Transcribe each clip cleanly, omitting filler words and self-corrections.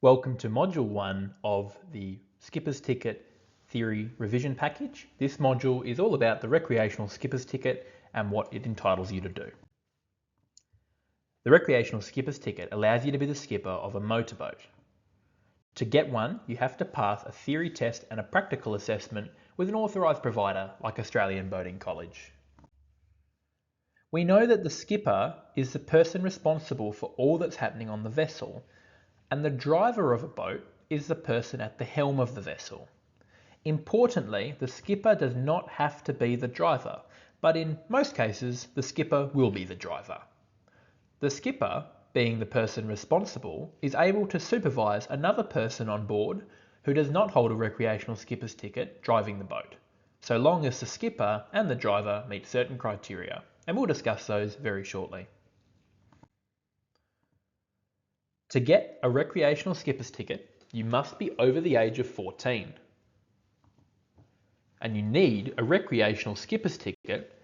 Welcome to Module 1 of the Skipper's Ticket Theory Revision Package. This module is all about the Recreational Skipper's Ticket and what it entitles you to do. The Recreational Skipper's Ticket allows you to be the skipper of a motorboat. To get one, you have to pass a theory test and a practical assessment with an authorised provider like Australian Boating College. We know that the skipper is the person responsible for all that's happening on the vessel, and the driver of a boat is the person at the helm of the vessel. Importantly, the skipper does not have to be the driver, but in most cases, the skipper will be the driver. The skipper, being the person responsible, is able to supervise another person on board who does not hold a recreational skipper's ticket driving the boat, so long as the skipper and the driver meet certain criteria, and we'll discuss those very shortly. To get a recreational skipper's ticket, you must be over the age of 14. And you need a recreational skipper's ticket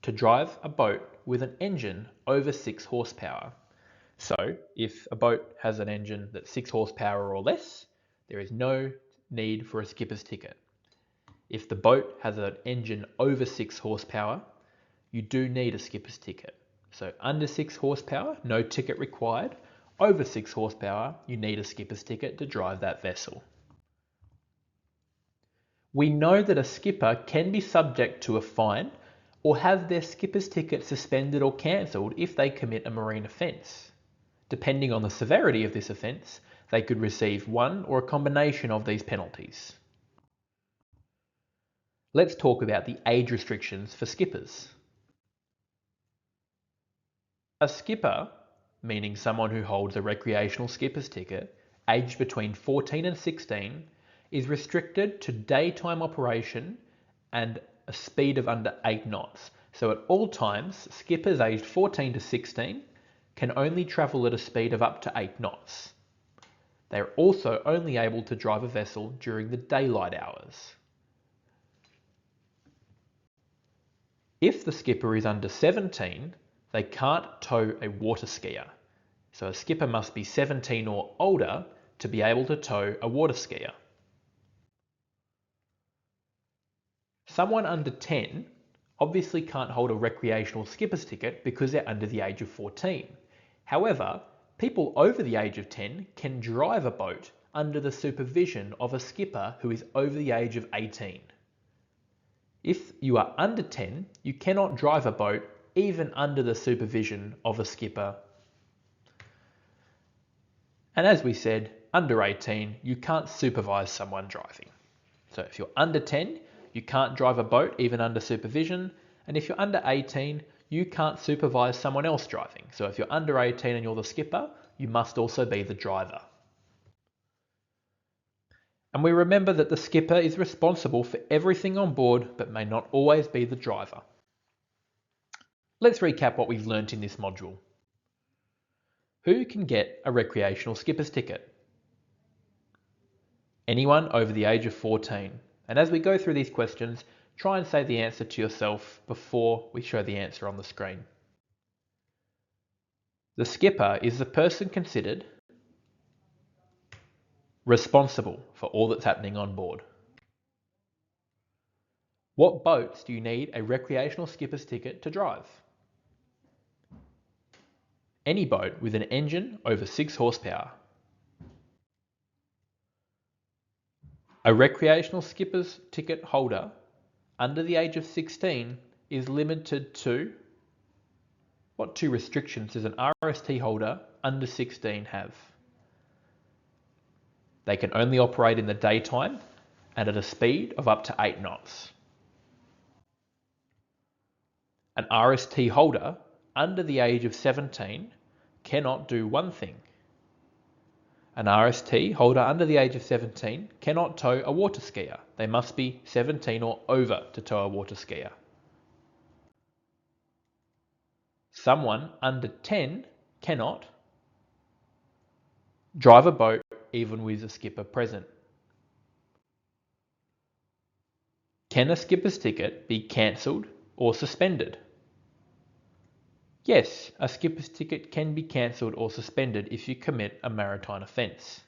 to drive a boat with an engine over 6 horsepower. So if a boat has an engine that's 6 horsepower or less, there is no need for a skipper's ticket. If the boat has an engine over 6 horsepower, you do need a skipper's ticket. So under 6 horsepower, no ticket required. Over 6 horsepower, you need a skipper's ticket to drive that vessel. We know that a skipper can be subject to a fine or have their skipper's ticket suspended or cancelled if they commit a marine offence. Depending on the severity of this offence, they could receive one or a combination of these penalties. Let's talk about the age restrictions for skippers. A skipper, meaning someone who holds a recreational skipper's ticket, aged between 14 and 16, is restricted to daytime operation and a speed of under 8 knots. So at all times, skippers aged 14 to 16 can only travel at a speed of up to 8 knots. They are also only able to drive a vessel during the daylight hours. If the skipper is under 17, they can't tow a water skier. So a skipper must be 17 or older to be able to tow a water skier. Someone under 10 obviously can't hold a recreational skipper's ticket because they're under the age of 14. However, people over the age of 10 can drive a boat under the supervision of a skipper who is over the age of 18. If you are under 10, you cannot drive a boat even under the supervision of a skipper. And as we said, under 18, you can't supervise someone driving. So if you're under 10, you can't drive a boat even under supervision. And if you're under 18, you can't supervise someone else driving. So if you're under 18 and you're the skipper, you must also be the driver. And we remember that the skipper is responsible for everything on board, but may not always be the driver. Let's recap what we've learnt in this module. Who can get a recreational skipper's ticket? Anyone over the age of 14. And as we go through these questions, try and say the answer to yourself before we show the answer on the screen. The skipper is the person considered responsible for all that's happening on board. What boats do you need a recreational skipper's ticket to drive? Any boat with an engine over 6 horsepower. A recreational skipper's ticket holder under the age of 16 is limited to what 2 restrictions does an RST holder under 16 have? They can only operate in the daytime and at a speed of up to 8 knots. An RST holder under the age of 17 cannot do one thing. An RST holder under the age of 17 cannot tow a water skier. They must be 17 or over to tow a water skier. Someone under 10 cannot drive a boat even with a skipper present. Can a skipper's ticket be cancelled or suspended? Yes, a skipper's ticket can be cancelled or suspended if you commit a maritime offence.